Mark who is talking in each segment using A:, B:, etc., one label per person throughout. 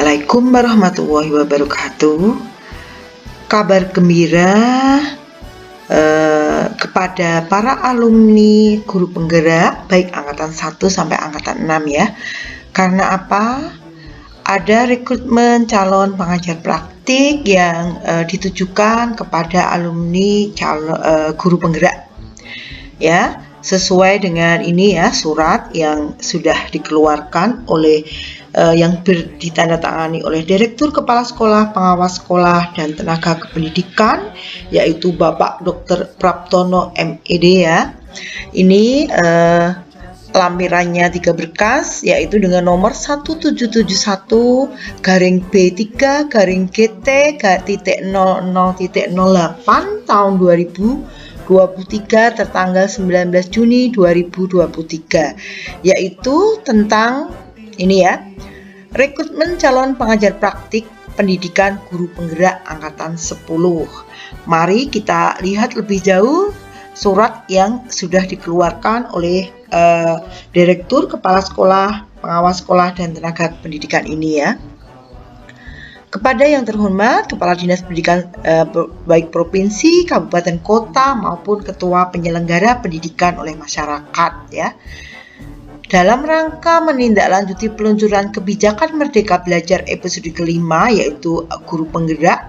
A: Assalamualaikum warahmatullahi wabarakatuh. Kabar gembira kepada para alumni guru penggerak baik angkatan 1 sampai angkatan 6 ya. Karena apa? Ada rekrutmen calon pengajar praktik yang ditujukan kepada alumni guru penggerak. Ya, sesuai dengan ini ya, surat yang sudah dikeluarkan oleh yang ditandatangani oleh Direktur Kepala Sekolah, Pengawas Sekolah, dan Tenaga Kependidikan, yaitu Bapak Dr. Praptono MED ya. Ini lampirannya 3 berkas, yaitu dengan nomor 1771-GT-GT.00.08 tahun 2023 tertanggal 19 Juni 2023, yaitu tentang ini ya, rekrutmen calon pengajar praktik pendidikan guru penggerak angkatan 10. Mari kita lihat lebih jauh surat yang sudah dikeluarkan oleh Direktur Kepala Sekolah, Pengawas Sekolah, dan Tenaga Pendidikan ini ya. Kepada yang terhormat Kepala Dinas Pendidikan baik provinsi, kabupaten, kota maupun ketua penyelenggara pendidikan oleh masyarakat ya. Dalam rangka menindaklanjuti peluncuran kebijakan Merdeka Belajar episode kelima, yaitu guru penggerak,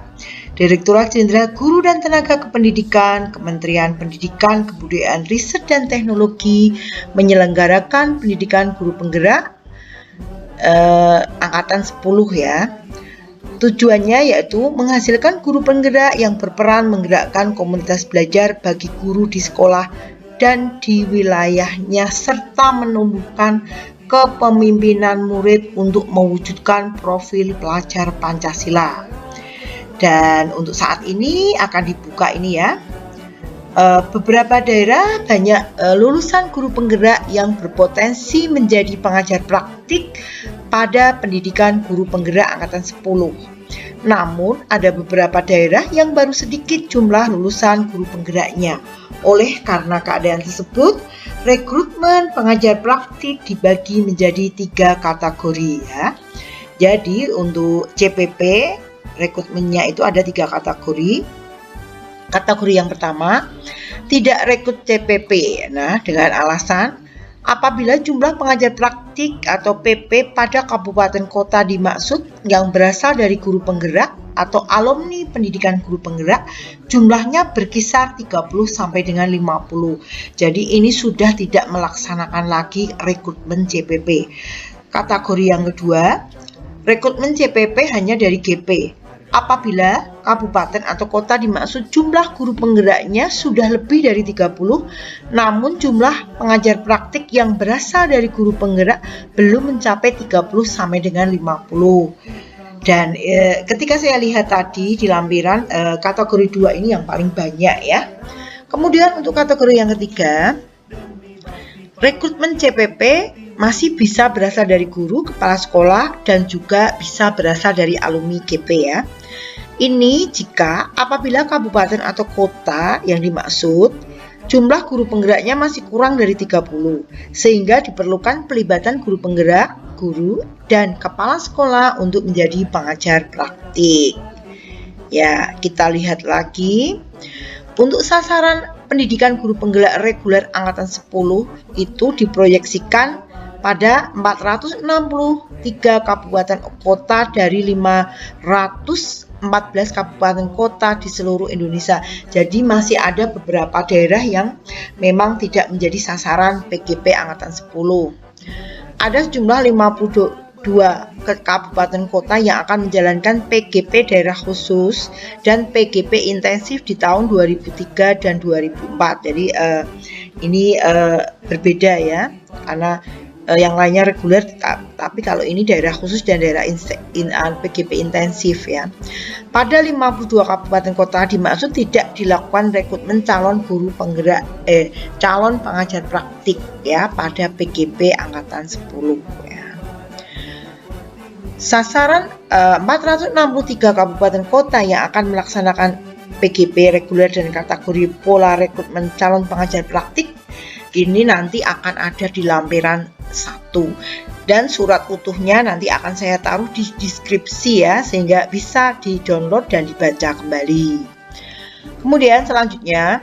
A: Direktorat Jenderal Guru dan Tenaga Kependidikan, Kementerian Pendidikan, Kebudayaan, Riset dan Teknologi menyelenggarakan pendidikan guru penggerak angkatan 10 ya. Tujuannya yaitu menghasilkan guru penggerak yang berperan menggerakkan komunitas belajar bagi guru di sekolah dan di wilayahnya, serta menumbuhkan kepemimpinan murid untuk mewujudkan profil pelajar Pancasila. Dan untuk saat ini akan dibuka ini ya, beberapa daerah banyak lulusan guru penggerak yang berpotensi menjadi pengajar praktik pada pendidikan guru penggerak angkatan 10. Namun ada beberapa daerah yang baru sedikit jumlah lulusan guru penggeraknya. Oleh karena keadaan tersebut, rekrutmen pengajar praktik dibagi menjadi 3 kategori ya. Jadi untuk CPP rekrutmennya itu ada 3 kategori. Kategori yang pertama, tidak rekrut CPP. Nah, dengan alasan apabila jumlah pengajar praktik atau PP pada kabupaten kota dimaksud yang berasal dari guru penggerak atau alumni pendidikan guru penggerak jumlahnya berkisar 30 sampai dengan 50. Jadi ini sudah tidak melaksanakan lagi rekrutmen CPP. Kategori yang kedua, rekrutmen CPP hanya dari GP. Apabila kabupaten atau kota dimaksud jumlah guru penggeraknya sudah lebih dari 30, namun jumlah pengajar praktik yang berasal dari guru penggerak belum mencapai 30 sampai dengan 50. Dan ketika saya lihat tadi di lampiran kategori 2 ini yang paling banyak ya. Kemudian untuk kategori yang ketiga, rekrutmen CPP masih bisa berasal dari guru, kepala sekolah, dan juga bisa berasal dari alumni GP ya. Ini jika apabila kabupaten atau kota yang dimaksud jumlah guru penggeraknya masih kurang dari 30, sehingga diperlukan pelibatan guru penggerak, guru, dan kepala sekolah untuk menjadi pengajar praktik. Ya, kita lihat lagi. Untuk sasaran pendidikan guru penggerak reguler angkatan 10 itu diproyeksikan pada 463 kabupaten kota dari 514 kabupaten kota di seluruh Indonesia. Jadi masih ada beberapa daerah yang memang tidak menjadi sasaran PGP angkatan 10. Ada sejumlah 52 kabupaten kota yang akan menjalankan PGP daerah khusus dan PGP intensif di tahun 2003 dan 2004. Jadi ini berbeda ya, karena yang lainnya reguler, tapi kalau ini daerah khusus dan daerah PGP intensif ya. Pada 52 kabupaten kota dimaksud tidak dilakukan rekrutmen calon guru penggerak calon pengajar praktik ya pada PGP angkatan 10 ya. Sasaran 463 kabupaten kota yang akan melaksanakan PGP reguler dan kategori pola rekrutmen calon pengajar praktik ini nanti akan ada di lampiran 1. Dan surat utuhnya nanti akan saya taruh di deskripsi ya, sehingga bisa di-download dan dibaca kembali. Kemudian selanjutnya,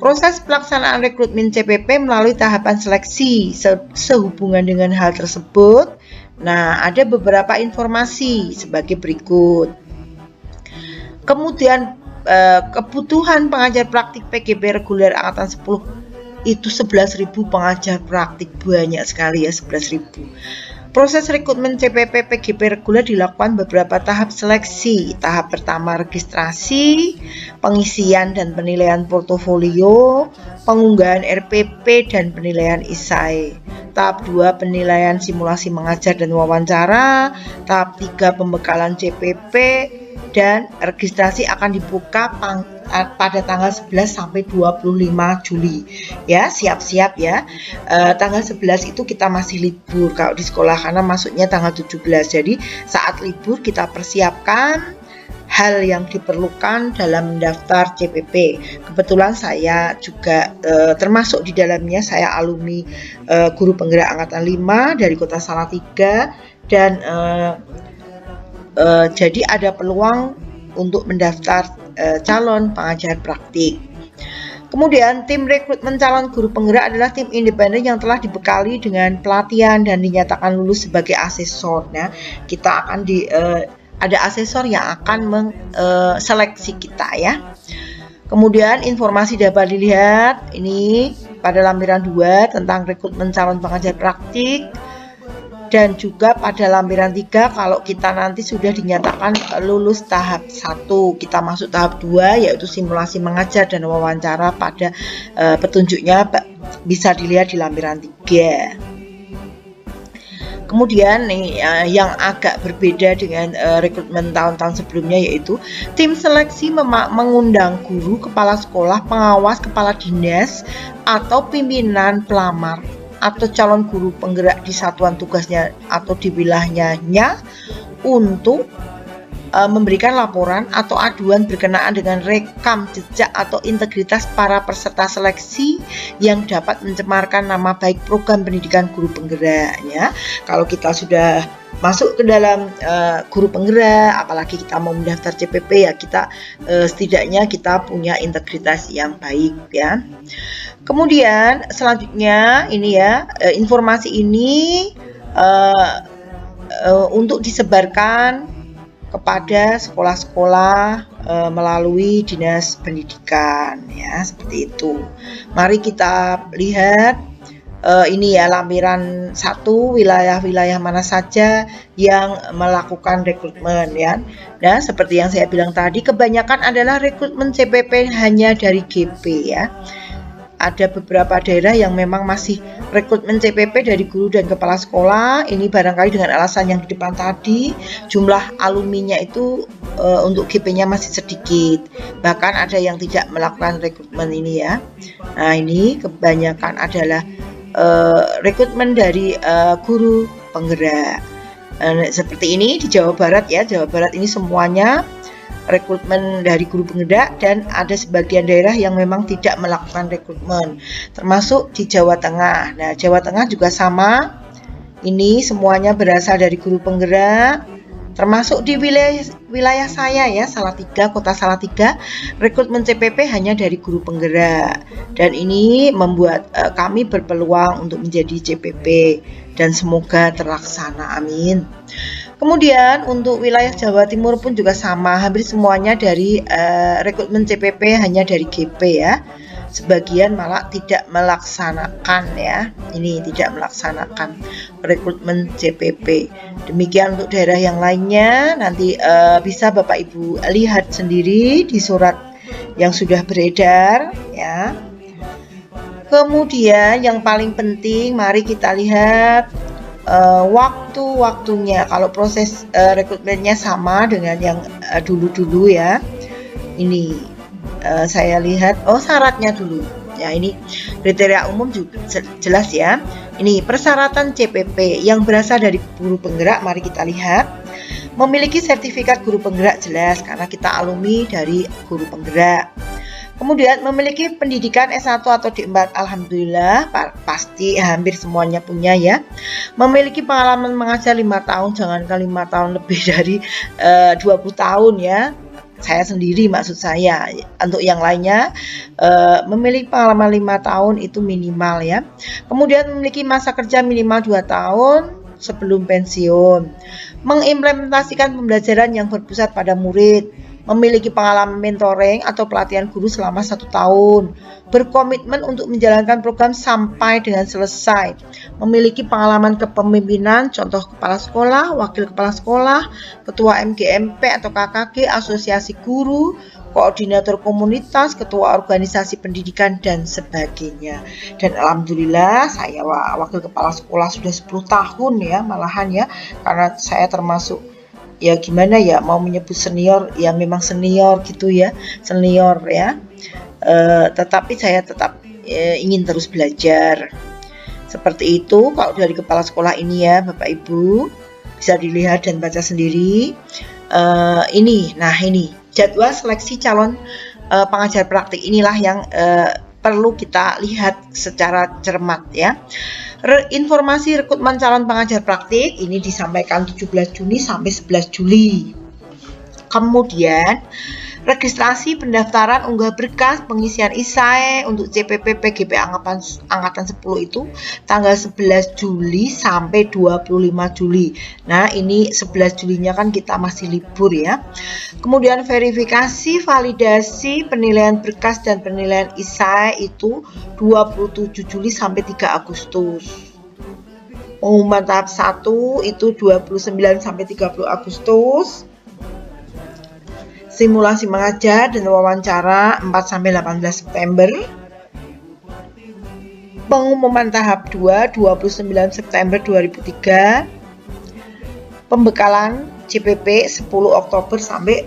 A: proses pelaksanaan rekrutmen CPP melalui tahapan seleksi. Sehubungan dengan hal tersebut, nah ada beberapa informasi sebagai berikut. Kemudian kebutuhan pengajar praktik PGP reguler angkatan 10 itu 11.000 pengajar praktik, banyak sekali ya, 11.000. Proses rekrutmen CPP PGP reguler dilakukan beberapa tahap seleksi. Tahap pertama registrasi, pengisian dan penilaian portofolio, pengunggahan RPP dan penilaian ISAE. Tahap 2 penilaian simulasi mengajar dan wawancara. Tahap 3 pembekalan CPP, dan registrasi akan dibuka pada tanggal 11 sampai 25 Juli. Ya, siap-siap ya. Tanggal 11 itu kita masih libur kalau di sekolah karena masuknya tanggal 17. Jadi saat libur kita persiapkan hal yang diperlukan dalam mendaftar CPP. Kebetulan saya juga termasuk di dalamnya, saya alumni guru penggerak angkatan 5 dari Kota Salatiga, dan jadi ada peluang untuk mendaftar calon pengajar praktik. Kemudian tim rekrutmen calon guru penggerak adalah tim independen yang telah dibekali dengan pelatihan dan dinyatakan lulus sebagai asesor. Nah, kita akan ada asesor yang akan seleksi kita ya. Kemudian informasi dapat dilihat ini pada lampiran 2 tentang rekrutmen calon pengajar praktik. Dan juga pada lampiran 3 kalau kita nanti sudah dinyatakan lulus tahap 1, kita masuk tahap 2 yaitu simulasi mengajar dan wawancara. Pada petunjuknya bisa dilihat di lampiran 3. Kemudian nih, yang agak berbeda dengan rekrutmen tahun-tahun sebelumnya, yaitu tim seleksi mengundang guru, kepala sekolah, pengawas, kepala dinas, atau pimpinan pelamar atau calon guru penggerak di satuan tugasnya atau di wilayahnya untuk memberikan laporan atau aduan berkenaan dengan rekam jejak atau integritas para peserta seleksi yang dapat mencemarkan nama baik program pendidikan guru penggeraknya. Kalau kita sudah masuk ke dalam guru penggerak, apalagi kita mau mendaftar CPP, ya kita setidaknya kita punya integritas yang baik ya. Kemudian selanjutnya ini ya, informasi ini untuk disebarkan kepada sekolah-sekolah melalui dinas pendidikan ya, seperti itu. Mari kita lihat ini ya lampiran 1, wilayah-wilayah mana saja yang melakukan rekrutmen ya. Nah, seperti yang saya bilang tadi, kebanyakan adalah rekrutmen CPP hanya dari GP ya. Ada beberapa daerah yang memang masih rekrutmen CPP dari guru dan kepala sekolah. Ini barangkali dengan alasan yang di depan tadi, jumlah alumninya itu untuk GP-nya masih sedikit. Bahkan ada yang tidak melakukan rekrutmen ini ya. Nah, ini kebanyakan adalah rekrutmen dari guru penggerak. Seperti ini di Jawa Barat ya. Jawa Barat ini semuanya rekrutmen dari guru penggerak, dan ada sebagian daerah yang memang tidak melakukan rekrutmen, termasuk di Jawa Tengah. Nah, Jawa Tengah juga sama, ini semuanya berasal dari guru penggerak, termasuk di wilayah saya ya, Salatiga, Kota Salatiga, rekrutmen CPP hanya dari guru penggerak, dan ini membuat kami berpeluang untuk menjadi CPP, dan semoga terlaksana, amin. Kemudian untuk wilayah Jawa Timur pun juga sama, hampir semuanya dari rekrutmen CPP hanya dari GP ya. Sebagian malah tidak melaksanakan ya, ini tidak melaksanakan rekrutmen CPP. Demikian untuk daerah yang lainnya, nanti bisa Bapak Ibu lihat sendiri di surat yang sudah beredar ya. Kemudian yang paling penting, mari kita lihat waktu-waktunya. Kalau proses rekrutmennya sama dengan yang dulu-dulu ya. Ini saya lihat, syaratnya dulu ya, ini kriteria umum juga jelas ya. Ini persyaratan CPP yang berasal dari guru penggerak, mari kita lihat. Memiliki sertifikat guru penggerak jelas karena kita alumni dari guru penggerak. Kemudian memiliki pendidikan S1 atau D4, alhamdulillah pasti hampir semuanya punya ya. Memiliki pengalaman mengajar 5 tahun, jangankan 5 tahun, lebih dari 20 tahun ya. Saya sendiri maksud saya. Untuk yang lainnya memiliki pengalaman 5 tahun itu minimal ya. Kemudian memiliki masa kerja minimal 2 tahun sebelum pensiun. Mengimplementasikan pembelajaran yang berpusat pada murid. Memiliki pengalaman mentoring atau pelatihan guru selama 1 tahun, berkomitmen untuk menjalankan program sampai dengan selesai, memiliki pengalaman kepemimpinan, contoh kepala sekolah, wakil kepala sekolah, ketua MGMP atau KKG, asosiasi guru, koordinator komunitas, ketua organisasi pendidikan, dan sebagainya. Dan alhamdulillah saya wakil kepala sekolah sudah 10 tahun ya, malahan ya, karena saya termasuk ya gimana ya, mau menyebut senior ya memang senior gitu ya, senior ya, tetapi saya tetap ingin terus belajar seperti itu. Kalau dari kepala sekolah ini ya Bapak Ibu bisa dilihat dan baca sendiri. Ini jadwal seleksi calon pengajar praktik, inilah yang perlu kita lihat secara cermat ya. Informasi rekrutmen calon pengajar praktik ini disampaikan 17 Juni sampai 11 Juli. Kemudian registrasi pendaftaran unggah berkas pengisian ISAE untuk CPP PGP angkatan 10 itu tanggal 11 Juli sampai 25 Juli. Nah, ini 11 Julinya kan kita masih libur ya. Kemudian verifikasi, validasi, penilaian berkas dan penilaian ISAE itu 27 Juli sampai 3 Agustus. Pengumuman tahap 1 itu 29 sampai 30 Agustus. Simulasi mengajar dan wawancara 4 sampai 18 September. Pengumuman tahap 2 29 September 2003. Pembekalan CPP 10 Oktober sampai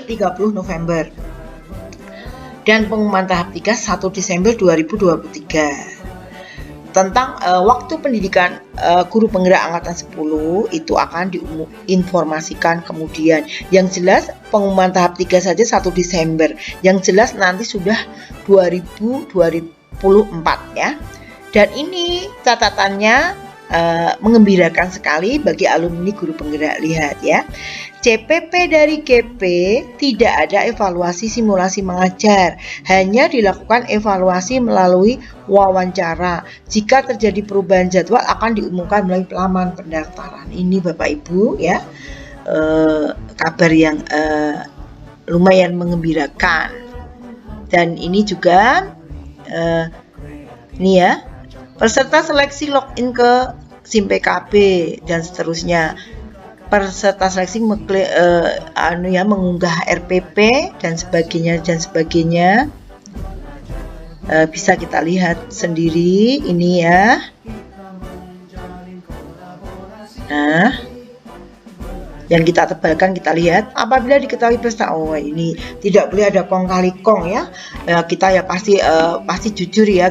A: 30 November. Dan pengumuman tahap 3 1 Desember 2023. Tentang waktu pendidikan guru penggerak angkatan 10 itu akan diinformasikan kemudian. Yang jelas pengumuman tahap 3 saja 1 Desember. Yang jelas nanti sudah 2024 ya. Dan ini catatannya mengembirakan sekali bagi alumni guru penggerak. Lihat ya. CPP dari GP tidak ada evaluasi simulasi mengajar, hanya dilakukan evaluasi melalui wawancara. Jika terjadi perubahan jadwal akan diumumkan melalui pelaman pendaftaran. Ini Bapak Ibu ya, kabar yang lumayan mengembirakan. Dan ini juga ini ya, peserta seleksi login ke SIM PKB dan seterusnya. Peserta seleksi mengunggah RPP dan sebagainya bisa kita lihat sendiri ini ya. Nah, yang kita tebalkan kita lihat apabila diketahui peserta ini tidak boleh ada kong kali kong ya. Kita ya pasti jujur ya,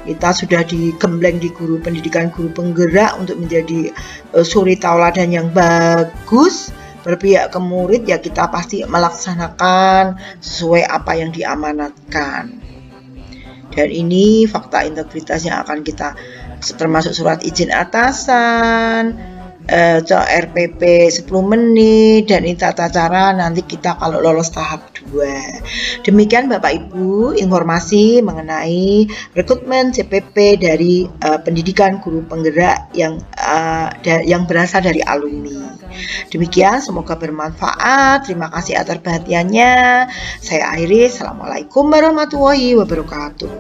A: kita sudah digembleng di guru pendidikan guru penggerak untuk menjadi suri tauladan yang bagus, berpihak ke murid ya, kita pasti melaksanakan sesuai apa yang diamanatkan. Dan ini fakta integritas yang akan kita, termasuk surat izin atasan, RPP 10 menit, dan ini tata cara nanti kita kalau lolos tahap 2. Demikian Bapak Ibu informasi mengenai rekrutmen CPP dari pendidikan guru penggerak yang berasal dari alumni. Demikian, semoga bermanfaat. Terima kasih atas perhatiannya. Saya akhiri. Assalamualaikum warahmatullahi wabarakatuh.